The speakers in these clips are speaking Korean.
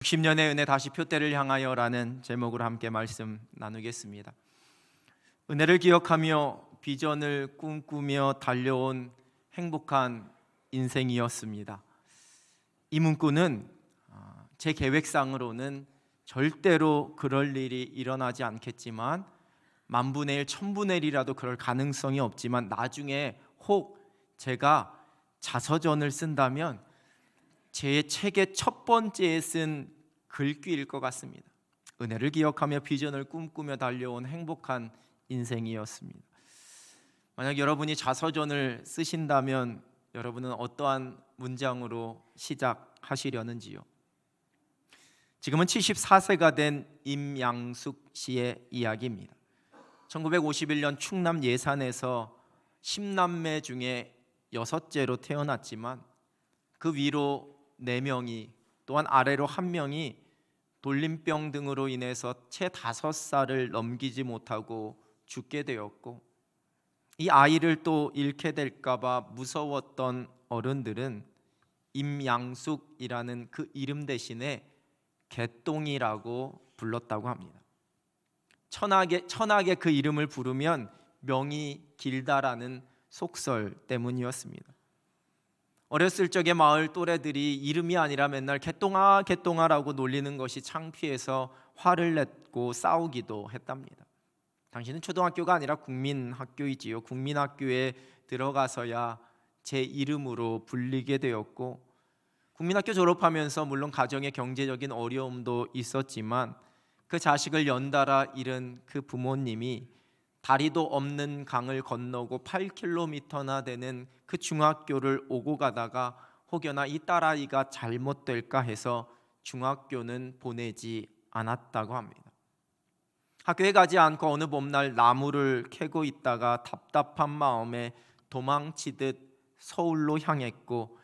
60년의 은혜 다시 표대를 향하여라는 제목으로 함께 말씀 나누겠습니다. 은혜를 기억하며 비전을 꿈꾸며 달려온 행복한 인생이었습니다. 이 문구는 제 계획상으로는 절대로 그럴 일이 일어나지 않겠지만 만분의 일, 천분의 일이라도 그럴 가능성이 없지만 나중에 혹 제가 자서전을 쓴다면 제 책의 첫 번째에 쓴 글귀일 것 같습니다. 은혜를 기억하며 비전을 꿈꾸며 달려온 행복한 인생이었습니다. 만약 여러분이 자서전을 쓰신다면 여러분은 어떠한 문장으로 시작하시려는지요? 지금은 74세가 된 임양숙 씨의 이야기입니다. 1951년 충남 예산에서 10남매 중에 6째로 태어났지만 그 위로 4명이 또한 아래로 1명이 돌림병 등으로 인해서 채 5살을 넘기지 못하고 죽게 되었고, 이 아이를 또 잃게 될까 봐 무서웠던 어른들은 임양숙이라는 그 이름 대신에 개똥이라고 불렀다고 합니다. 천하게 그 이름을 부르면 명이 길다라는 속설 때문이었습니다. 어렸을 적에 마을 또래들이 이름이 아니라 맨날 개똥아 개똥아라고 놀리는 것이 창피해서 화를 냈고 싸우기도 했답니다. 당신은 초등학교가 아니라 국민학교이지요. 국민학교에 들어가서야 제 이름으로 불리게 되었고, 국민학교 졸업하면서 물론 가정의 경제적인 어려움도 있었지만 그 자식을 연달아 잃은 그 부모님이 다리도 없는 강을 건너고 8km나 되는 그 중학교를 오고 가다가 혹여나 이 딸아이가 잘못될까 해서 중학교는 보내지 않았다고 합니다. 학교에 가지 않고 어느 봄날 나무를 캐고 있다가 답답한 마음에 도망치듯 서울로 향했고,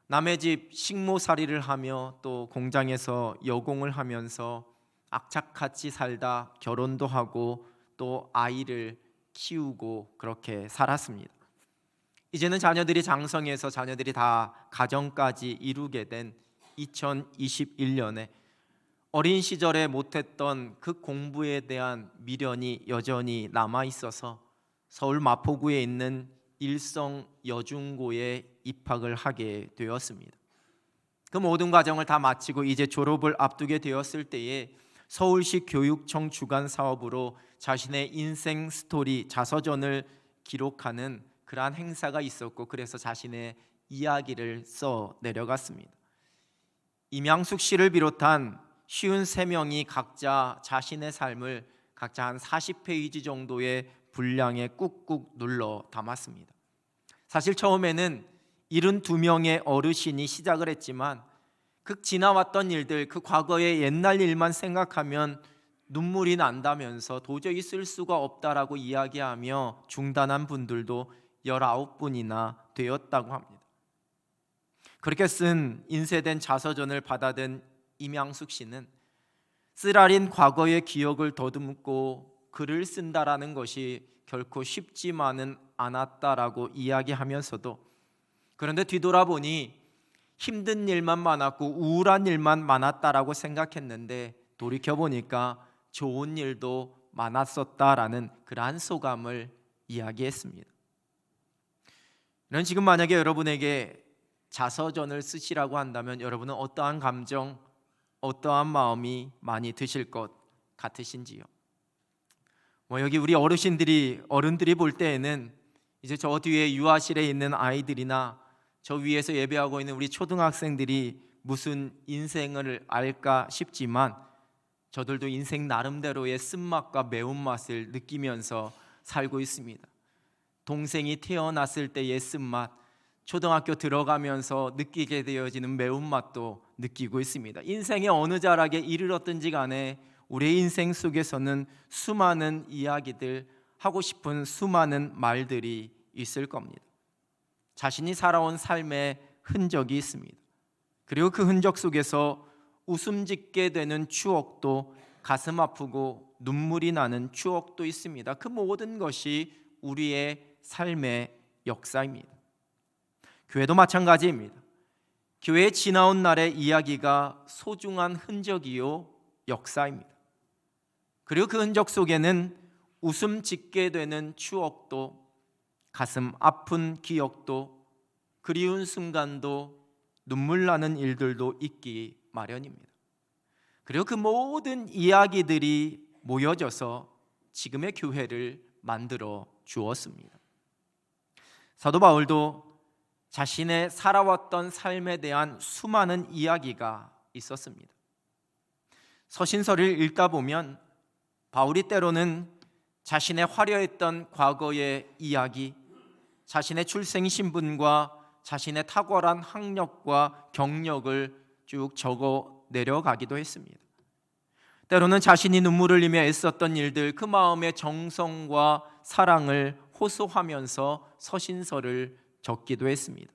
남의 집 식모살이를 하며 또 공장에서 여공을 하면서 악착같이 살다 결혼도 하고 또 아이를 키우고 그렇게 살았습니다. 이제는 자녀들이 장성해서 자녀들이 다 가정까지 이루게 된 2021년에 어린 시절에 못했던 그 공부에 대한 미련이 여전히 남아 있어서 서울 마포구에 있는 일성 여중고에 입학을 하게 되었습니다. 그 모든 과정을 다 마치고 이제 졸업을 앞두게 되었을 때에 서울시 교육청 주관 사업으로 자신의 인생 스토리 자서전을 기록하는 그러한 행사가 있었고, 그래서 자신의 이야기를 써 내려갔습니다. 임양숙 씨를 비롯한 53명이 각자 자신의 삶을 각자 한 40페이지 정도의 분량에 꾹꾹 눌러 담았습니다. 사실 처음에는 72명의 어르신이 시작을 했지만 그 지나왔던 일들, 그 과거의 옛날 일만 생각하면 눈물이 난다면서 도저히 쓸 수가 없다라고 이야기하며 중단한 분들도 19분이나 되었다고 합니다. 그렇게 쓴 인쇄된 자서전을 받아든 임양숙 씨는 쓰라린 과거의 기억을 더듬고 글을 쓴다라는 것이 결코 쉽지만은 않았다라고 이야기하면서도, 그런데 뒤돌아보니 힘든 일만 많았고 우울한 일만 많았다라고 생각했는데 돌이켜보니까 좋은 일도 많았었다라는 그러한 소감을 이야기했습니다. 이런 지금 만약에 여러분에게 자서전을 쓰시라고 한다면 여러분은 어떠한 감정, 어떠한 마음이 많이 드실 것 같으신지요? 여기 우리 어른들이 볼 때에는 이제 저 뒤에 유아실에 있는 아이들이나 저 위에서 예배하고 있는 우리 초등학생들이 무슨 인생을 알까 싶지만 저들도 인생 나름대로의 쓴맛과 매운맛을 느끼면서 살고 있습니다. 동생이 태어났을 때의 쓴맛, 초등학교 들어가면서 느끼게 되어지는 매운맛도 느끼고 있습니다. 인생의 어느 자락에 이르렀든지 간에 우리의 인생 속에서는 수많은 이야기들, 하고 싶은 수많은 말들이 있을 겁니다. 자신이 살아온 삶의 흔적이 있습니다. 그리고 그 흔적 속에서 웃음 짓게 되는 추억도, 가슴 아프고 눈물이 나는 추억도 있습니다. 그 모든 것이 우리의 삶의 역사입니다. 교회도 마찬가지입니다. 교회의 지나온 날의 이야기가 소중한 흔적이요 역사입니다. 그리고 그 흔적 속에는 웃음 짓게 되는 추억도, 가슴 아픈 기억도, 그리운 순간도, 눈물 나는 일들도 있기 마련입니다. 그리고 그 모든 이야기들이 모여져서 지금의 교회를 만들어 주었습니다. 사도 바울도 자신의 살아왔던 삶에 대한 수많은 이야기가 있었습니다. 서신서를 읽다 보면 바울이 때로는 자신의 화려했던 과거의 이야기, 자신의 출생 신분과 자신의 탁월한 학력과 경력을 쭉 적어 내려가기도 했습니다. 때로는 자신이 눈물을 흘리며 애썼던 일들, 그 마음의 정성과 사랑을 호소하면서 서신서를 적기도 했습니다.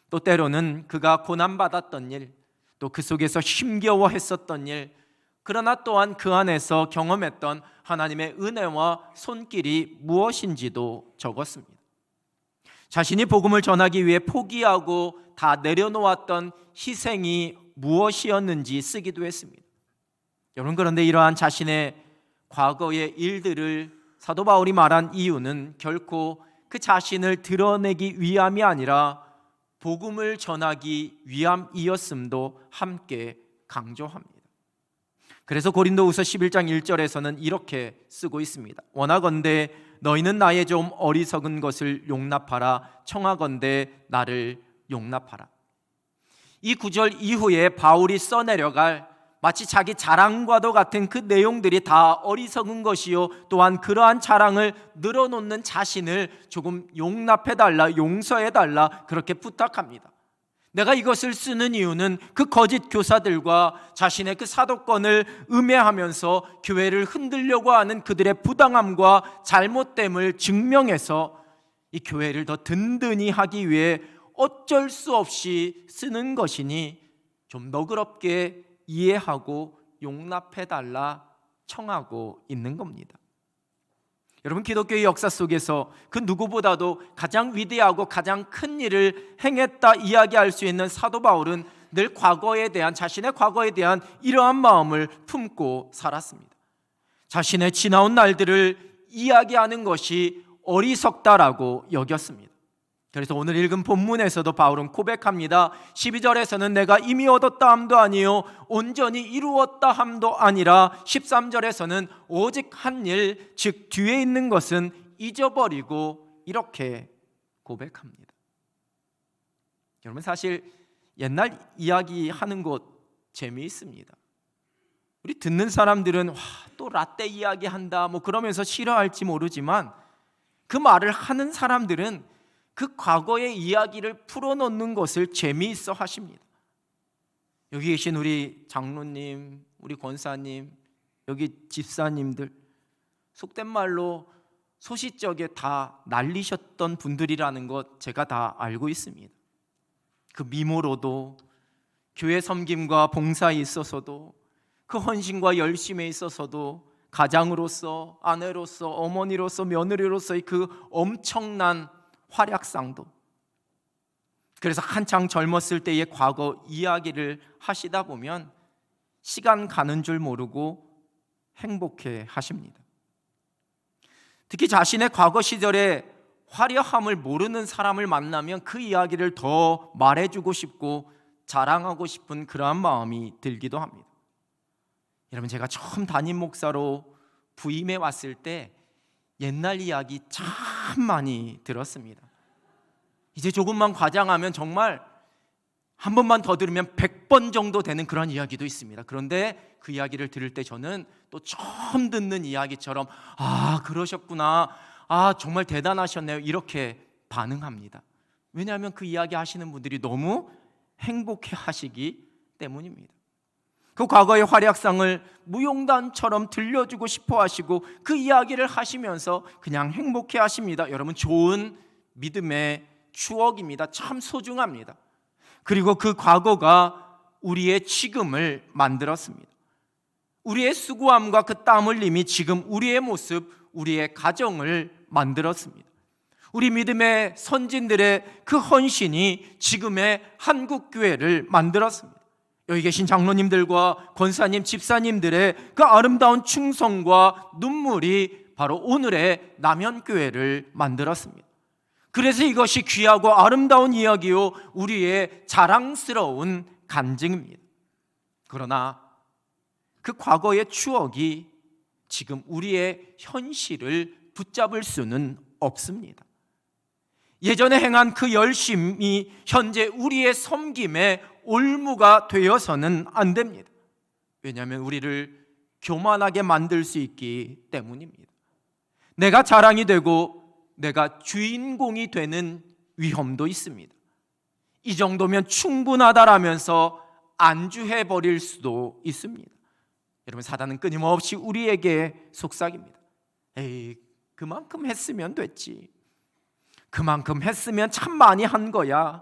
또 때로는 그가 고난받았던 일, 또 그 속에서 힘겨워했었던 일, 그러나 또한 그 안에서 경험했던 하나님의 은혜와 손길이 무엇인지도 적었습니다. 자신이 복음을 전하기 위해 포기하고 다 내려놓았던 희생이 무엇이었는지 쓰기도 했습니다. 여러분, 그런데 이러한 자신의 과거의 일들을 사도 바울이 말한 이유는 결코 그 자신을 드러내기 위함이 아니라 복음을 전하기 위함이었음도 함께 강조합니다. 그래서 고린도후서 11장 1절에서는 이렇게 쓰고 있습니다. 원하건대 너희는 나의 좀 어리석은 것을 용납하라. 청하건대 나를 용납하라. 이 구절 이후에 바울이 써내려갈 마치 자기 자랑과도 같은 그 내용들이 다 어리석은 것이요, 또한 그러한 자랑을 늘어놓는 자신을 조금 용납해달라, 용서해달라, 그렇게 부탁합니다. 내가 이것을 쓰는 이유는 그 거짓 교사들과 자신의 그 사도권을 음해하면서 교회를 흔들려고 하는 그들의 부당함과 잘못됨을 증명해서 이 교회를 더 든든히 하기 위해 어쩔 수 없이 쓰는 것이니 좀 너그럽게 이해하고 용납해달라 청하고 있는 겁니다. 여러분, 기독교의 역사 속에서 그 누구보다도 가장 위대하고 가장 큰 일을 행했다 이야기할 수 있는 사도 바울은 늘 과거에 대한, 자신의 과거에 대한 이러한 마음을 품고 살았습니다. 자신의 지나온 날들을 이야기하는 것이 어리석다라고 여겼습니다. 그래서 오늘 읽은 본문에서도 바울은 고백합니다. 12절에서는 내가 이미 얻었다 함도 아니요 온전히 이루었다 함도 아니라 13절에서는 오직 한 일, 즉 뒤에 있는 것은 잊어버리고 이렇게 고백합니다. 여러분, 사실 옛날 이야기하는 것 재미있습니다. 우리 듣는 사람들은 또 라떼 이야기한다 뭐 그러면서 싫어할지 모르지만 그 말을 하는 사람들은 그 과거의 이야기를 풀어놓는 것을 재미있어 하십니다. 여기 계신 우리 장로님, 우리 권사님, 여기 집사님들, 속된 말로 소시적에 다 날리셨던 분들이라는 것 제가 다 알고 있습니다. 그 미모로도, 교회 섬김과 봉사에 있어서도, 그 헌신과 열심에 있어서도, 가장으로서, 아내로서, 어머니로서, 며느리로서의 그 엄청난 활약상도, 그래서 한창 젊었을 때의 과거 이야기를 하시다 보면 시간 가는 줄 모르고 행복해 하십니다. 특히 자신의 과거 시절의 화려함을 모르는 사람을 만나면 그 이야기를 더 말해주고 싶고 자랑하고 싶은 그러한 마음이 들기도 합니다. 여러분, 제가 처음 담임 목사로 부임해 왔을 때 옛날 이야기 참 많이 들었습니다. 이제 조금만 과장하면 정말 한 번만 더 들으면 100번 정도 되는 그런 이야기도 있습니다. 그런데 그 이야기를 들을 때 저는 또 처음 듣는 이야기처럼 그러셨구나, 정말 대단하셨네요, 이렇게 반응합니다. 왜냐하면 그 이야기 하시는 분들이 너무 행복해 하시기 때문입니다. 그 과거의 활약상을 무용단처럼 들려주고 싶어 하시고 그 이야기를 하시면서 그냥 행복해 하십니다. 여러분, 좋은 믿음의 추억입니다. 참 소중합니다. 그리고 그 과거가 우리의 지금을 만들었습니다. 우리의 수고함과 그 땀 흘림이 지금 우리의 모습, 우리의 가정을 만들었습니다. 우리 믿음의 선진들의 그 헌신이 지금의 한국교회를 만들었습니다. 여기 계신 장로님들과 권사님, 집사님들의 그 아름다운 충성과 눈물이 바로 오늘의 남현교회를 만들었습니다. 그래서 이것이 귀하고 아름다운 이야기요, 우리의 자랑스러운 간증입니다. 그러나 그 과거의 추억이 지금 우리의 현실을 붙잡을 수는 없습니다. 예전에 행한 그 열심이 현재 우리의 섬김의 올무가 되어서는 안 됩니다. 왜냐하면 우리를 교만하게 만들 수 있기 때문입니다. 내가 자랑이 되고 내가 주인공이 되는 위험도 있습니다. 이 정도면 충분하다라면서 안주해버릴 수도 있습니다. 여러분, 사단은 끊임없이 우리에게 속삭입니다. 에이, 그만큼 했으면 됐지. 그만큼 했으면 참 많이 한 거야.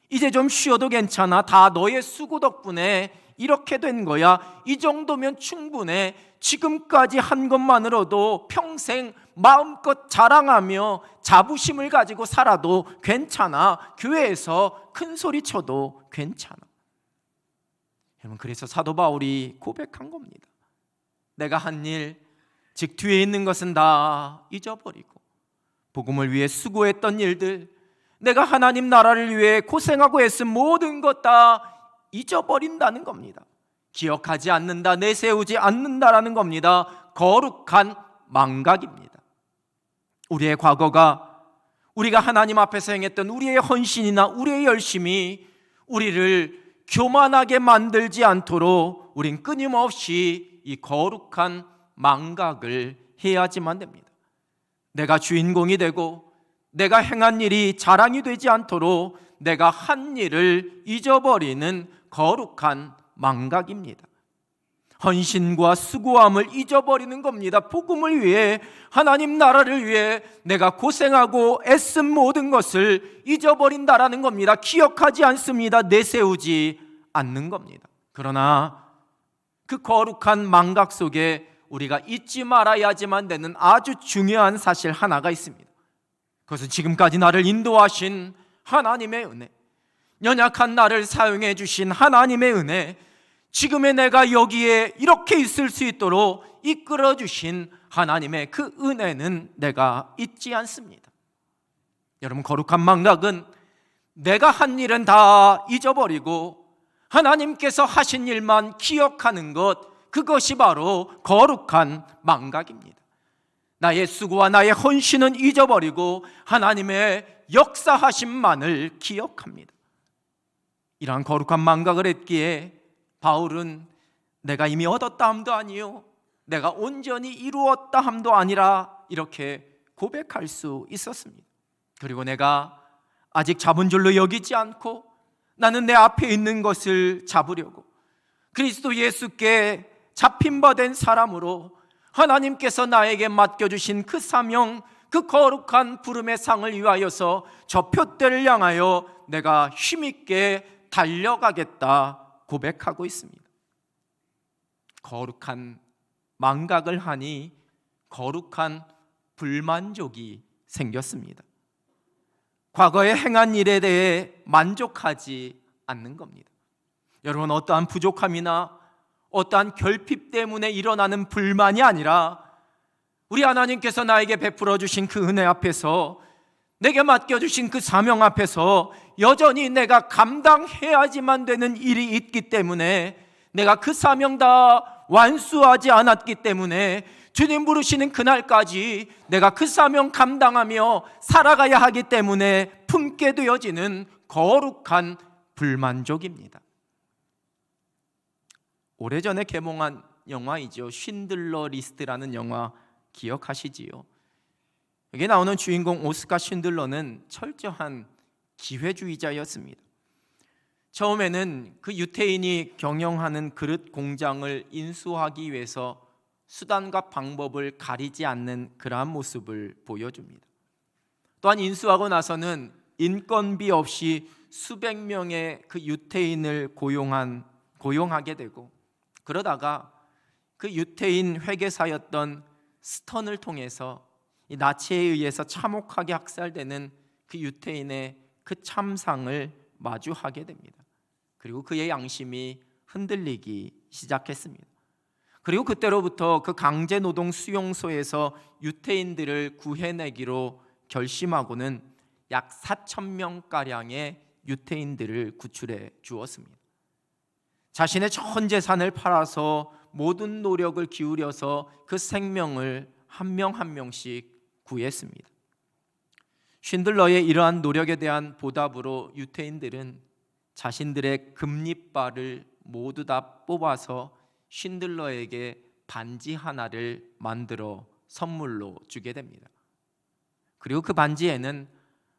이제 좀 쉬어도 괜찮아. 다 너의 수고 덕분에 이렇게 된 거야. 이 정도면 충분해. 지금까지 한 것만으로도 평생 마음껏 자랑하며 자부심을 가지고 살아도 괜찮아. 교회에서 큰 소리 쳐도 괜찮아. 여러분, 그래서 사도 바울이 고백한 겁니다. 내가 한 일, 즉 뒤에 있는 것은 다 잊어버리고 복음을 위해 수고했던 일들, 내가 하나님 나라를 위해 고생하고 애쓴 모든 것 다 잊어버린다는 겁니다. 기억하지 않는다, 내세우지 않는다라는 겁니다. 거룩한 망각입니다. 우리의 과거가, 우리가 하나님 앞에서 행했던 우리의 헌신이나 우리의 열심이 우리를 교만하게 만들지 않도록 우린 끊임없이 이 거룩한 망각을 해야지만 됩니다. 내가 주인공이 되고 내가 행한 일이 자랑이 되지 않도록 내가 한 일을 잊어버리는 거룩한 망각입니다. 헌신과 수고함을 잊어버리는 겁니다. 복음을 위해, 하나님 나라를 위해 내가 고생하고 애쓴 모든 것을 잊어버린다라는 겁니다. 기억하지 않습니다. 내세우지 않는 겁니다. 그러나 그 거룩한 망각 속에 우리가 잊지 말아야지만 되는 아주 중요한 사실 하나가 있습니다. 그것은 지금까지 나를 인도하신 하나님의 은혜, 연약한 나를 사용해 주신 하나님의 은혜, 지금의 내가 여기에 이렇게 있을 수 있도록 이끌어 주신 하나님의 그 은혜는 내가 잊지 않습니다. 여러분, 거룩한 망각은 내가 한 일은 다 잊어버리고 하나님께서 하신 일만 기억하는 것, 그것이 바로 거룩한 망각입니다. 나의 수고와 나의 헌신은 잊어버리고 하나님의 역사하심만을 기억합니다. 이러한 거룩한 망각을 했기에 바울은 내가 이미 얻었다 함도 아니요, 내가 온전히 이루었다 함도 아니라 이렇게 고백할 수 있었습니다. 그리고 내가 아직 잡은 줄로 여기지 않고 나는 내 앞에 있는 것을 잡으려고 그리스도 예수께 잡힌 바 된 사람으로 하나님께서 나에게 맡겨주신 그 사명, 그 거룩한 부름의 상을 위하여서 저 표대를 향하여 내가 힘있게 달려가겠다 고백하고 있습니다. 거룩한 망각을 하니 거룩한 불만족이 생겼습니다. 과거에 행한 일에 대해 만족하지 않는 겁니다. 여러분, 어떠한 부족함이나 어떠한 결핍 때문에 일어나는 불만이 아니라 우리 하나님께서 나에게 베풀어 주신 그 은혜 앞에서, 내게 맡겨주신 그 사명 앞에서 여전히 내가 감당해야지만 되는 일이 있기 때문에, 내가 그 사명 다 완수하지 않았기 때문에 주님 부르시는 그날까지 내가 그 사명 감당하며 살아가야 하기 때문에 품게 되어지는 거룩한 불만족입니다. 오래전에 개봉한 영화이죠. 쉰들러 리스트라는 영화 기억하시지요? 여기 나오는 주인공 오스카 쉰들러는 철저한 기회주의자였습니다. 처음에는 그 유태인이 경영하는 그릇 공장을 인수하기 위해서 수단과 방법을 가리지 않는 그러한 모습을 보여줍니다. 또한 인수하고 나서는 인건비 없이 수백 명의 그 유태인을 고용하게 되고, 그러다가 그 유태인 회계사였던 스턴을 통해서 이 나치에 의해서 참혹하게 학살되는 그 유태인의 그 참상을 마주하게 됩니다. 그리고 그의 양심이 흔들리기 시작했습니다. 그리고 그때로부터 그 강제노동 수용소에서 유태인들을 구해내기로 결심하고는 약 4,000명가량의 유태인들을 구출해 주었습니다. 자신의 전 재산을 팔아서 모든 노력을 기울여서 그 생명을 한 명 한 명씩 구했습니다. 쉰들러의 이러한 노력에 대한 보답으로 유태인들은 자신들의 금리발을 모두 다 뽑아서 쉰들러에게 반지 하나를 만들어 선물로 주게 됩니다. 그리고 그 반지에는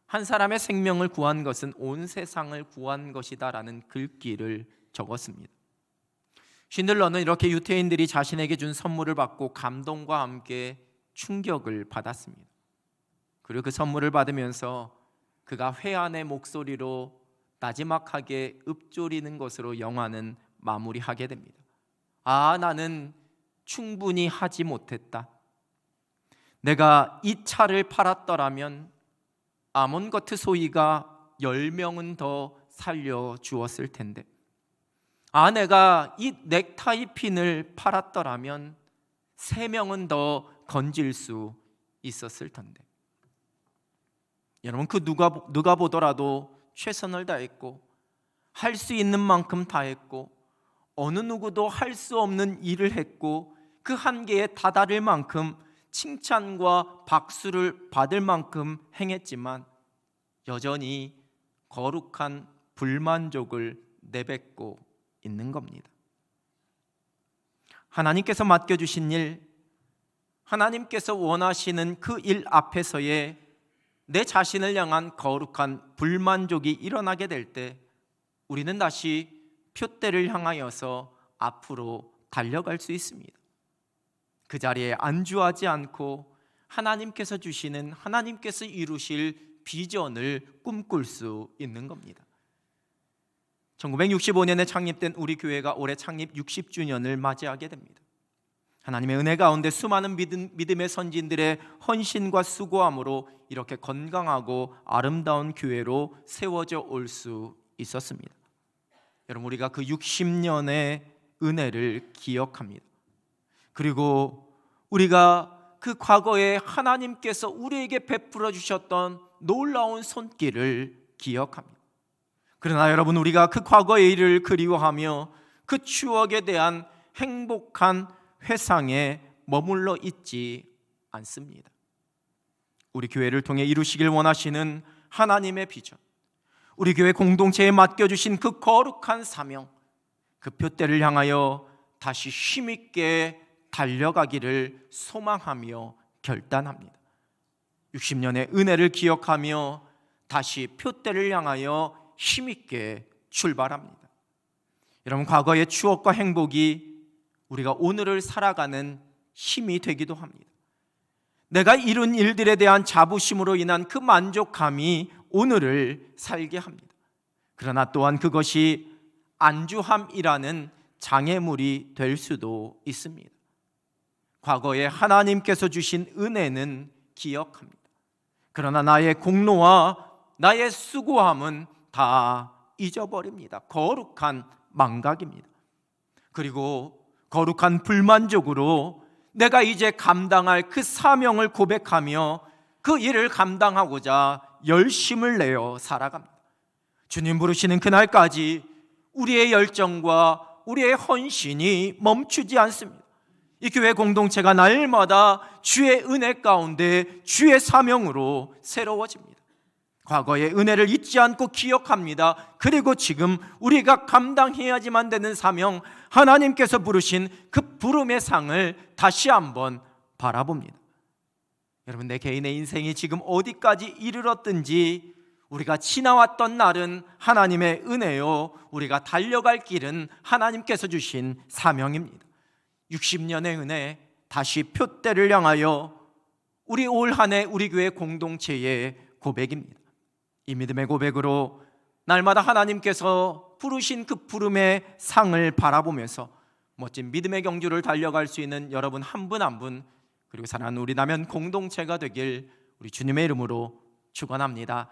한 사람의 생명을 구한 것은 온 세상을 구한 것이다라는 글귀를 적었습니다. 쉰들러는 이렇게 유태인들이 자신에게 준 선물을 받고 감동과 함께 충격을 받았습니다. 그리고 그 선물을 받으면서 그가 회한의 목소리로 나지막하게 읊조리는 것으로 영화는 마무리하게 됩니다. 아, 나는 충분히 하지 못했다. 내가 이 차를 팔았더라면 아몬거트 소이가 10명은 더 살려주었을 텐데, 아, 내가 이 넥타이 핀을 팔았더라면 3명은 더 건질 수 있었을 텐데. 여러분, 그 누가 보더라도 최선을 다했고 할 수 있는 만큼 다했고 어느 누구도 할 수 없는 일을 했고 그 한계에 다다를 만큼 칭찬과 박수를 받을 만큼 행했지만 여전히 거룩한 불만족을 내뱉고 있는 겁니다. 하나님께서 맡겨주신 일, 하나님께서 원하시는 그 일 앞에서의 내 자신을 향한 거룩한 불만족이 일어나게 될 때 우리는 다시 표대를 향하여서 앞으로 달려갈 수 있습니다. 그 자리에 안주하지 않고 하나님께서 주시는, 하나님께서 이루실 비전을 꿈꿀 수 있는 겁니다. 1965년에 창립된 우리 교회가 올해 창립 60주년을 맞이하게 됩니다. 하나님의 은혜 가운데 수많은 믿음의 선진들의 헌신과 수고함으로 이렇게 건강하고 아름다운 교회로 세워져 올 수 있었습니다. 여러분, 우리가 그 60년의 은혜를 기억합니다. 그리고 우리가 그 과거에 하나님께서 우리에게 베풀어 주셨던 놀라운 손길을 기억합니다. 그러나 여러분, 우리가 그 과거의 일을 그리워하며 그 추억에 대한 행복한 회상에 머물러 있지 않습니다. 우리 교회를 통해 이루시길 원하시는 하나님의 비전, 우리 교회 공동체에 맡겨주신 그 거룩한 사명, 그 표대를 향하여 다시 힘있게 달려가기를 소망하며 결단합니다. 60년의 은혜를 기억하며 다시 표대를 향하여 힘있게 출발합니다. 여러분, 과거의 추억과 행복이 우리가 오늘을 살아가는 힘이 되기도 합니다. 내가 이룬 일들에 대한 자부심으로 인한 그 만족감이 오늘을 살게 합니다. 그러나 또한 그것이 안주함이라는 장애물이 될 수도 있습니다. 과거에 하나님께서 주신 은혜는 기억합니다. 그러나 나의 공로와 나의 수고함은 다 잊어버립니다. 거룩한 망각입니다. 그리고 거룩한 불만족으로 내가 이제 감당할 그 사명을 고백하며 그 일을 감당하고자 열심을 내어 살아갑니다. 주님 부르시는 그날까지 우리의 열정과 우리의 헌신이 멈추지 않습니다. 이 교회 공동체가 날마다 주의 은혜 가운데 주의 사명으로 새로워집니다. 과거의 은혜를 잊지 않고 기억합니다. 그리고 지금 우리가 감당해야지만 되는 사명, 하나님께서 부르신 그 부름의 상을 다시 한번 바라봅니다. 여러분, 내 개인의 인생이 지금 어디까지 이르렀든지 우리가 지나왔던 날은 하나님의 은혜요, 우리가 달려갈 길은 하나님께서 주신 사명입니다. 60년의 은혜, 다시 표대를 향하여 우리 올 한 해 우리 교회 공동체의 고백입니다. 이 믿음의 고백으로 날마다 하나님께서 부르신 그 부름의 상을 바라보면서 멋진 믿음의 경주를 달려갈 수 있는 여러분 한 분 한 분, 그리고 사랑하는 우리 남현 공동체가 되길 우리 주님의 이름으로 축원합니다.